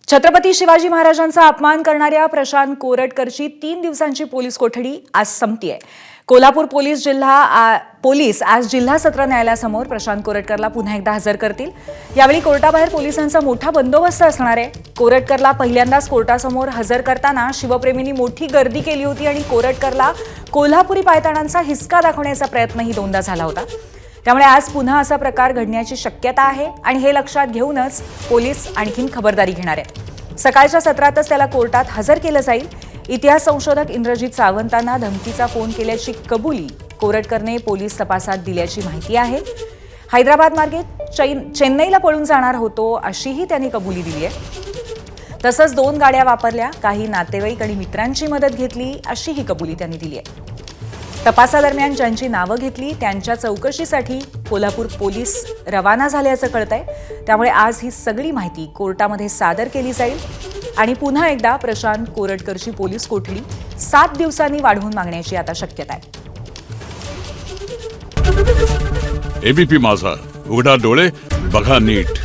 छत्रपती शिवाजी महाराजांचा अपमान करणाऱ्या प्रशांत कोरटकरची 3 दिवसांची पोलीस कोठडी आज संपतीये। कोल्हापूर पोलीस आज जिल्हा सत्र न्यायालयासमोर प्रशांत कोरटकरला पुन्हा एकदा हजर करतील। यावेळी कोर्टाबाहेर पोलिसांचा मोठा बंदोबस्त असणार आहे। कोरटकरला पहिल्यांदाच कोर्टासमोर हजर करताना शिवप्रेमींनी मोठी गर्दी केली होती आणि कोरटकरला कोल्हापुरी पायताणांचा हिसका दाखवण्याचा प्रयत्नही दोनदा झाला होता। त्यामुळे आज पुन्हा असा प्रकार घडण्याची शक्यता आहे आणि हे लक्षात घेऊनच पोलीस आणखीन खबरदारी घेणार आहेत। सकाळच्या सत्रातच त्याला कोर्टात हजर केलं जाईल। इतिहास संशोधक इंद्रजित सावंतांना धमकीचा फोन केल्याची कबुली कोरटकरने पोलीस तपासात दिल्याची माहिती आहे। हैदराबाद मार्गे चेन्नईला पळून जाणार होतो अशीही त्यांनी कबुली दिली आहे। तसंच 2 गाड्या वापरल्या, काही नातेवाईक आणि मित्रांची मदत घेतली अशीही कबुली त्यांनी दिली आहे। तपासादरम्यान ज्यांची नावं घेतली त्यांच्या चौकशीसाठी कोल्हापूर पोलीस रवाना झाल्याचं कळतंय। त्यामुळे आज ही सगळी माहिती कोर्टामध्ये सादर केली जाईल आणि पुन्हा एकदा प्रशांत कोरटकरची पोलीस कोठडी 7 दिवसांनी वाढवून मागण्याची आता शक्यता आहे। एबीपी माझा, उघडा डोळे बघा नीट।